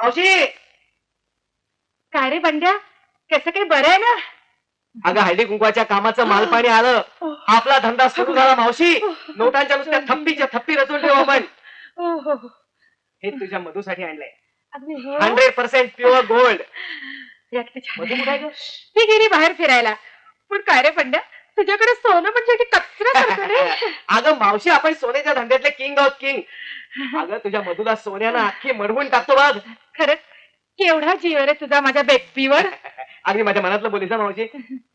मावशी. काय रे बंड्या, कसं काही बरं आहे ना? अगं हळदी कुंकवाच्या कामाचं मालपाणी आलं. आपला धंदा सुरू झाला मावशी. नोटांच्या नुसत्या थप्पीच्या थप्पी रचून ठेवू आपण. हे तुझ्या मधूसाठी आणलंय. 100% प्युअर गोल्ड. मधू कुठे आहे गं? ती गेली बाहेर फिरायला. पण काय रे बंड्या, तुझ्याकडे सोनं म्हणजे कचरा रे. अगं मावशी, आपण सोन्याच्या धंद्यातले किंग आहोत किंग. अगं तुझ्या मधूला सोन्यानं अख्खी मडवून टाकतो बघ. खरंच केवढा जीव रे तुझा माझ्या बेकपीवर. अगदी माझ्या मनातलं बोलीस ना मावशी.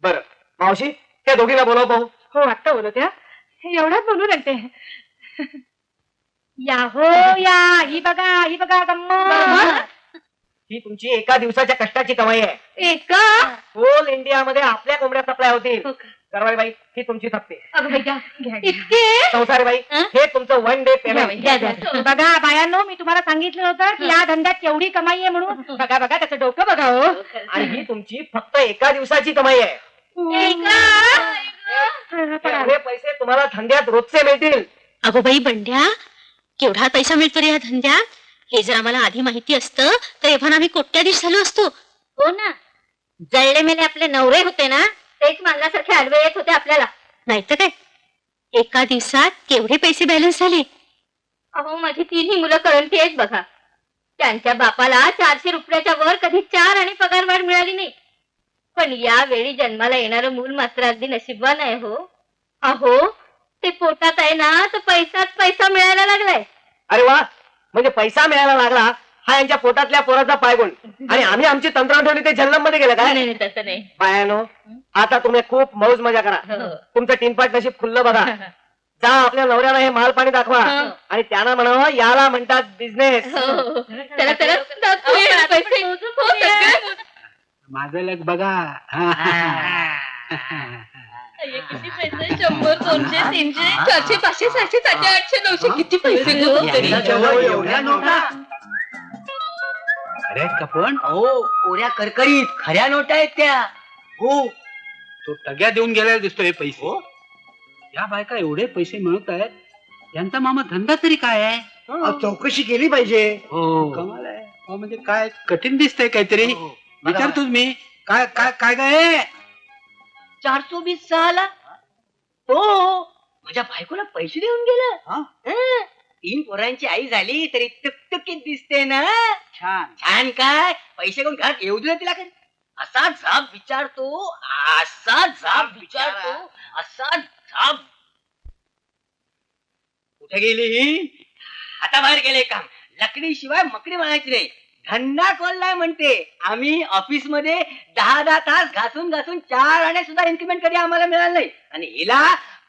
बरं मावशी, त्या दोघीला बोलव पाहू. हो आत्ता बोलू त्या. एवढ्यात बोलून आणते. या हो या, ही बघा गंमत. ही तुमची एका दिवसाच्या कष्टाची कमाई आहे. एका होल इंडियामध्ये आपल्या कोंबड्या सप्लाय होतील. करवाई बाई, ही तुमची थप्पी. इतके संसारी बाई, हे तुमचं 1 डे पेमेंट. बघा बायांनो, मी तुम्हाला सांगितलं होतं की या धंद्यात केवढी कमाई आहे म्हणून. बघा त्याचं डोकं बघा हो. आणि ही तुमची फक्त एका दिवसाची कमाई आहे. एवढे पैसे तुम्हाला धंद्यात रोजचे मिळतील. अगो बाई बंड्या, केवढा पैसा मिळतो रे या धंद्यात. हे जर आम्हाला आधी माहिती असतं तर एव्हा आम्ही कोट्याधीश झालो असतो. हो ना, जळले मेले आपले नवरे होते ना, तेच मानल्यासारखे आडवे येत होते आपल्याला. नाहीतर काय, एका दिवसात केवढे पैसे बॅलन्स झाले. अहो माझी 3 मुलं कळंती आहेत बघा. त्यांच्या बापाला 400 रुपयाच्या वर कधी 4 आणि पगारवाढ मिळाली नाही. पण यावेळी जन्माला येणारं मूल मात्र अगदी नशीबवान आहे हो. अहो ते पोटात आहे ना, तर पैसाच पैसा मिळायला लागलाय. अरे वा, म्हणजे पैसा मिळायला लागला हा यांच्या पोटातल्या पोराचा पायगुण. आणि आम्ही आमची तंत्र ठेवली ते जन्नम मध्ये गेलं काय? नाही तसं नाही. बायानो, आता तुम्ही खूप मौज मजा करा. तुमचं टीनपाट नशीब खुल्लं बघा. जा आपल्या नवऱ्याला हे माल पाणी दाखवा आणि त्यांना म्हणावं याला म्हणतात बिझनेस. माझं लग बघा. किती पैसे? 100, 200, 300, 400, 500, 600, 700, 800, 900 किती पैसे एवढ्या नोटा अरे कपन. हो, कोऱ्या करकरीत खऱ्या नोटा आहेत त्या. हो, तो टग्या देऊन गेलेला दिसतो हे पैसे. या बायका एवढे पैसे मिळवत आहेत, यांचा मामा धंदा तरी काय आहे? चौकशी केली पाहिजे. हो, कमाल आहे. हो, म्हणजे काय कठीण दिसतंय काहीतरी. विचारतोच मी, काय काय काय काय 420 साला हो, माझ्या बायकोला पैसे देऊन गेलं. 3 पोरांची आई झाली तरी टुकटुकीत दिसते ना. छान. छान काय, पैसे कोण घरात येऊ दिले तिला? असा जाब विचारतो, असा जाब विचारतो, असा जाब. कुठे गेली ही? आता बाहेर गेले काम. लकडी शिवाय मकडी म्हणायची नाही. धंदा खोललाय म्हणते. आम्ही ऑफिस मध्ये 10 तास घासून 4 आणे सुद्धा इन्क्रीमेंट कधी आम्हाला मिळालं नाही. आणि हिला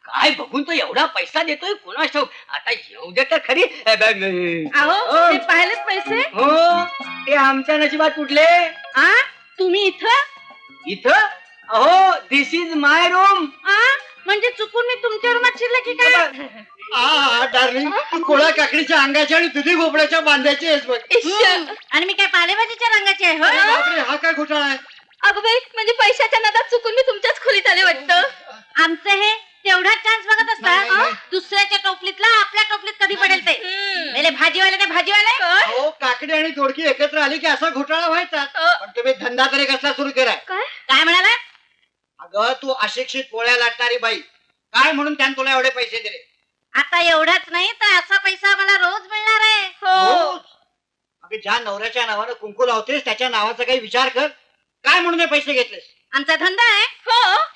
काय बघून तो एवढा पैसा देतोय कोणास ठाऊक. आता येऊ दे तर खरी. पाहिलेच पैसे. हो, ते आमच्या नशिबात कुठले. तुम्ही इथं अहो, दिस इज माय रूम. म्हणजे चुकून मी तुमच्या रूमात शिरले की काय? डार्लिंग, तू कोळा काकडीच्या अंगाच्या आणि दुधी भोपळ्याच्या बांधायची आहेस बघ. आणि मी काय पालेभाजीच्या रंगाची आहे? बापरे, हा काय घोटाळा आहे? अगं बाई, म्हणजे पैशाच्या नादात चुकून मी तुमच्याच खोलीत आले वाटतं. आमचं हे तेवढाच चान्स बघत असतात. दुसऱ्याच्या टोपलीतला आपल्या टोपलीत कधी पडेल ते. मेले भाजीवाले ते भाजीवाले. हो, काकडी आणि दोडकी एकत्र आली की असा घोटाळा व्हायचा. पण तुम्ही धंदा तरी कसला सुरू केलाय? काय म्हणाला? अगं, तू अशिक्षित पोळ्या लाटणारी बाई, काय म्हणून त्यानं तुला एवढे पैसे दिले? आता एवढाच नाही तर असा पैसा मला रोज मिळणार आहे. रोज? अगं, ज्या नवऱ्याच्या नावानं कुंकू लावतेस त्याच्या नावाचा काही विचार कर. काय म्हणून हे पैसे घेतलेस? आमचा धंदा आहे.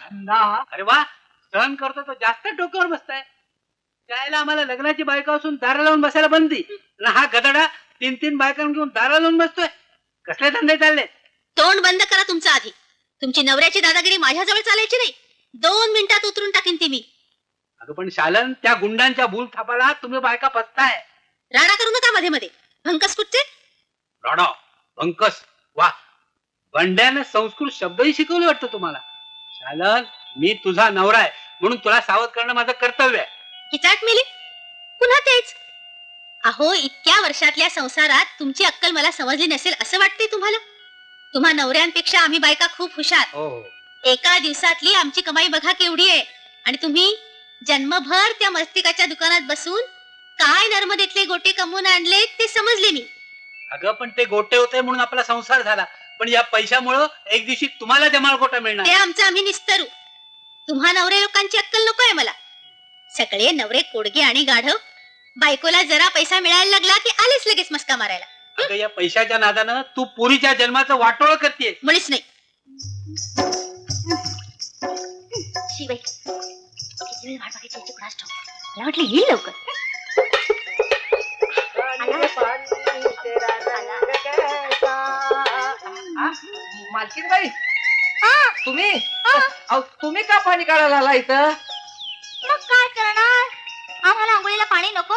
धंदा? अरे वा, सहन करतो तो जास्त डोक्यावर बसताय. त्याला आम्हाला लग्नाची बायका असून दारा लावून बसायला बंदी. हा गदडा 3 बायकां घेऊन दारा लावून बसतोय. कसले धंदे चालले? तोंड बंद करा तुमचं आधी. तुमची नवऱ्याची दादागिरी माझ्याजवळ चालायची नाही. 2 मिनिटात उतरून टाकीन ती मी. अगं पण शालन, त्या गुंडांच्या भूल थापाला तुम्ही बायका फसताय. राडा करू नका मध्ये मध्ये. भंकस कुठचे? राडा, भंकस. वा, बंड्यानं संस्कृत शब्दही शिकवले वाटतं तुम्हाला. शालन, मी तुझा नवरा आहे म्हणून तुला सावध करणं माझं कर्तव्य आहे. किचाट मिली पुन्हा तेच. अहो, इतक्या वर्षातल्या संसारात तुमची अक्कल मला समजली नसेल असं वाटतंय तुम्हाला? तुम्हा नवऱ्यांपेक्षा आम्ही बायका खूप हुशार. एका दिवसातली आमची कमाई बघा केवढी आहे. आणि तुम्ही जन्मभर त्या मस्तिकाच्या दुकानात बसून काय नर्मदेतले गोटे कमवून आणले ते समजले मी. अगं पण ते गोटे होते म्हणून आपला संसार झाला, पण या पैशामुळं एक दिवशी तुम्हाला जमाल गोटा मिळणार. ते आमचं आम्ही निस्तरू. तुम्हा नवरे लोकांची अक्कल नकोय मला. सगळे नवरे कोडगे आणि गाढव. बायकोला जरा पैसा मिळायला लागला की आलेच लगेच मस्का मारायला. अगं या पैशाच्या नादानं तू पोरीच्या जन्माचं वाटोळ करतेस. मुळीच नाही. शिवाय किती वेळ वाट बघायची याची कुणास ठाऊक. मला वाटलं येईल लवकर. मालकीनबाई, तुम्ही अहो, तुम्ही का पाणी काढायला आला इथं? मग काय करणार, आम्हाला आंघोळीला पाणी नको.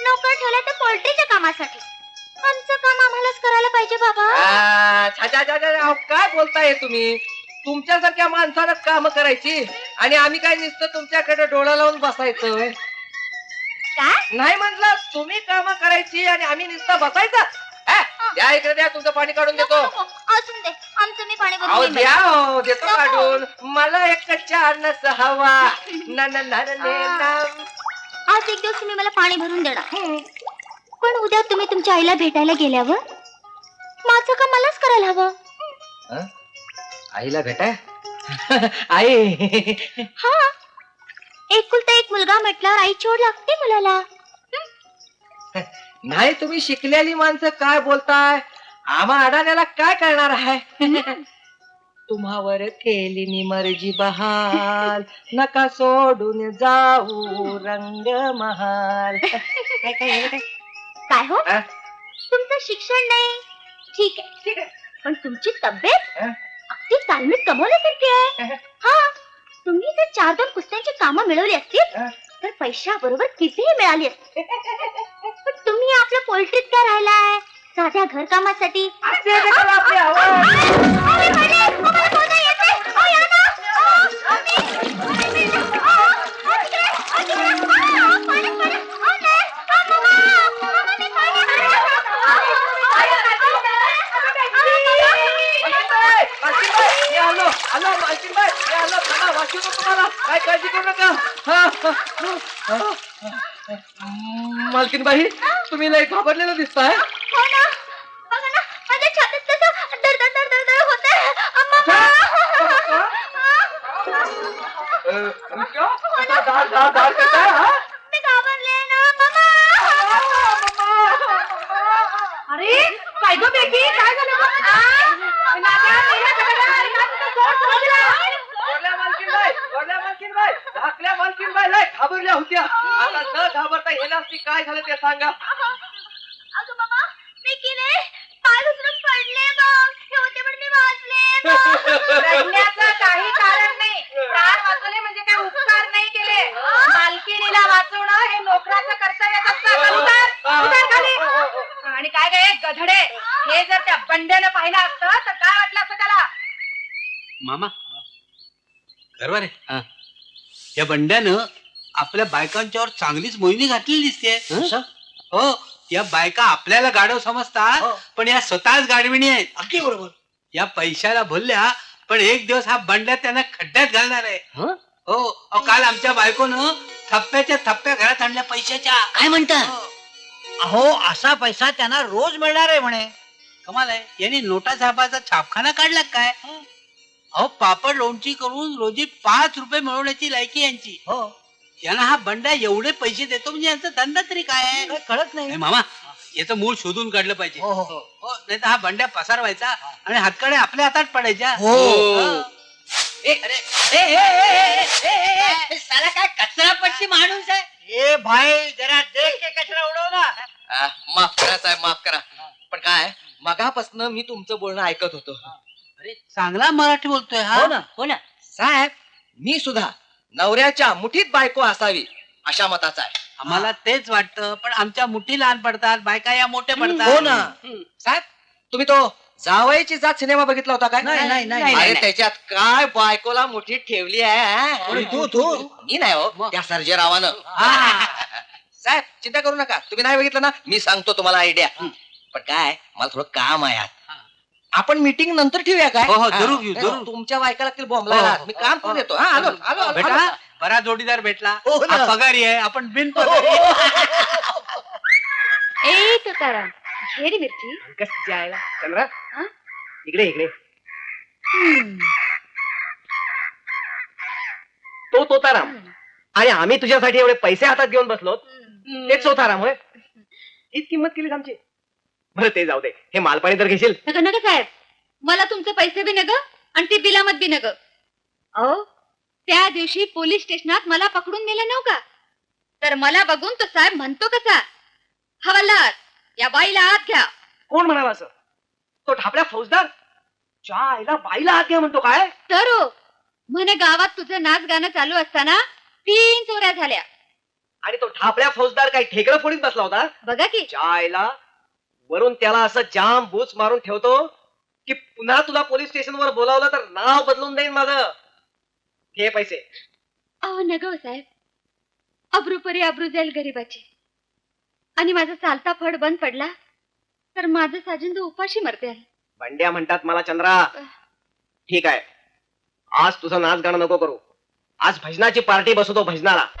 नोकर ठेवलं तर पोल्ट्रीच्या कामासाठी. आमचं काम आम्हालाच करायला पाहिजे बाबा. छा, छा, छा, छा, अहो, काय बोलताय तुम्ही? तुमच्यासारख्या माणसानं काम करायची आणि आम्ही काय नुसतं तुमच्याकडे डोळा लावून बसायचं? काय नाही म्हटलं, तुम्ही काम करायची आणि आम्ही नुसतं बसायचं. द्या इकडे, द्या, तुमचं पाणी काढून देतो. असून दे, आमचं मी पाणी अहो भरून घेईन. द्या, हो, देतो नको. काढून. मला एक चारच हवा. ना ना ना ना ना. आज एक दिवस तुम्ही मला पाणी भरून देणार, पण उद्या तुम्ही तुमच्या आईला भेटायला गेल्यावर माझं काम मलाच करायला हवं. आईला भेटाय? आई, हा, एकुलता एक मुलगा म्हटल्यावर आई छोड लागते मुलाला. नाही तुम्ही शिकलेली माणसं काय बोलताय? आम्हा अडाण्याला काय करणार आहे? तुम्हावर केली मी मर्जी बहाल, नका सोडून जाऊ रंग महाल. काय काय काय? काय हो, अ? तुमचं शिक्षण नाही ठीक आहे, ठीक आहे. पण तुमची तब्येत अ? अगदी तालमीत कमवल्यासारखी आहे. हा, तुम्ही जर 4-2 कुस्त्यांची कामं मिळवली असतील अ? तर पैशाबरोबर कितीही मिळाली असते. पण तुम्ही आपल्या पोल्ट्रीत काय राहिलाय, साध्या घरकामासाठी. असे देखील आपली आवाज. मालकीनबाई, आलो आलो. मालकीनबाई, आलो. थांबा, वाचवतो तुम्हाला. काय काळजी करू नका. मालकीनबाई, तुम्ही लय घाबरलेलं दिसताय. हो ना, बघा ना, माझ्या छातीत कसं दर होतंय. मी घाबरले ना मामा. अरे काय गो बेटी, काय झालं घाबरल्या होत्या. आता न घाबरता येणार काय झालं ते सांगा. अगं बाबा, मी की नाही पाय घसरून पडले बघ. हे होते पण मी वाचले. रडण्याचं काही कारण नाही. प्राण वाचवले म्हणजे काय उपकार नाही केले. मालकिणीला वाचवणं हे नोकराचं कर्तव्यच असतं. उतार खाली. आणि काय काय गधडे, हे जर त्या बंड्यानं पाहिलं असतं तर काय वाटलं असतं त्याला? मामा बरोबर आहे. या बंड्यानं आपल्या बायकांच्यावर चांगलीच मोहिनी घातलेली दिसते. हो, या बायका आपल्याला गाढव समजतात, पण या स्वतःच गाढविणी आहेत. अगदी बरोबर. या पैशाला भरल्या, पण एक दिवस हा बंड्या त्यांना खड्ड्यात घालणार आहे. हो, काल आमच्या बायकोनं थप्प्याच्या थप्प्या घरात आणल्या पैशाच्या. काय म्हणता? अहो असा पैसा त्यांना रोज मिळणार आहे म्हणे. कमाल आहे. यांनी नोटा साहेबाचा छापखाना काढला काय? अहो, पापड लोणची करून रोजी 5 रुपये मिळवण्याची लायकी यांची. हो, यांना हा बंड्या एवढे पैसे देतो म्हणजे यांचा धंदा तरी काय आहे? काय कळत नाही. नाही मामा, याचं मूळ शोधून काढलं पाहिजे. हो, हो. हो, नाही तर हा बंड्या पसारवायचा आणि हातकडे आपल्या हातात पडायच्या. हो. साला काय कचरापट्टी माणूस आहे. ए भाई जरा देख के कचरा उडव ना. माफ करा साहेब, माफ करा. पण काय, मगापासून मी तुमचं बोलणं ऐकत होतो. अरे चांगला मराठी बोलतोय हा. हो ना, हो ना. साहेब, मी सुद्धा नवऱ्याच्या मुठीत बायको असावी अशा मताचा आहे. आम्हाला तेच वाटतं, पण आमच्या मुठी लहान पडतात, बायका या मोठ्या पडतात. हो ना. साहेब, तुम्ही तो जावयाची जात सिनेमा बघितला होता काय? नाही, नाही, नाही. नाही, अरे नाही. त्याच्यात काय बायकोला मुठीत ठेवली आहे. कोणी? तू मी नाही हो, मग? त्या सर्जेरावानं. हा. साहेब, चिंता करू नका. तुम्ही नाही बघितलं ना, मी सांगतो तुम्हाला आयडिया. पण काय, मला थोडं काम आहे आज. आपण मीटिंग नंतर ठेवूया काय? हो, हो, जरूर घेऊ, नाही, जरूर. तुमच्या बायकाला लागतील बॉम्बला. मी काम करून देतो. हा, आलो आलो, आलो, बेटा, आलो. बरा जोडीदार भेटला. हो ना. हा पगारी आहे, आपण बिन पगारी. ए तुकाराम, घे रे मिरची. कस तिच्या आईला चंद्रा हा? इकडे इकडे तो तोताराम आणि आम्ही तुझ्यासाठी एवढे पैसे हातात घेऊन बसलो तेच चोथाराम होय हीच किंमत केलीस आमची. बरं ते जाऊ दे, हे मालपाणी तर घेशील. नका नका साहेब, मला तुमचे पैसे बी नग आणि ती बिलामत बी नग. अहो त्या दिवशी पोलीस स्टेशनात मला पकडून नेलं नव्ह का, तर मला बघून तो साहेब म्हणतो कसा, हवालदार या बाईला आत घ्या. कोण म्हणाला असं? तो ढापल्या फौजदार च्या आईला बाईला हात घ्या म्हणतो काय? तर हो म्हणे गावात तुझं नाच गाणं चालू असताना 3 चोऱ्या झाल्या. आणि तो ढापल्या फौजदार काही ठेकळं फोडीत बसला होता. बघा की. च्या आईला वरून त्याला असं जाम बूच मारून ठेवतो की पुन्हा तुला पोलीस स्टेशनवर बोलावलं तर नाव बदलून देईन माझं. घे पैसे. अहो नग साहेब, अब्रूपरी अब्रू जाईल गरीबाची. आणि माझा चालता फड बंद पडला तर माझं साजिंद उपाशी मरते. बंड्या म्हणतात मला चंद्रा. ठीक आहे, आज तुझं नाच गाणं नको करू. आज भजनाची पार्टी बसवतो भजनाला.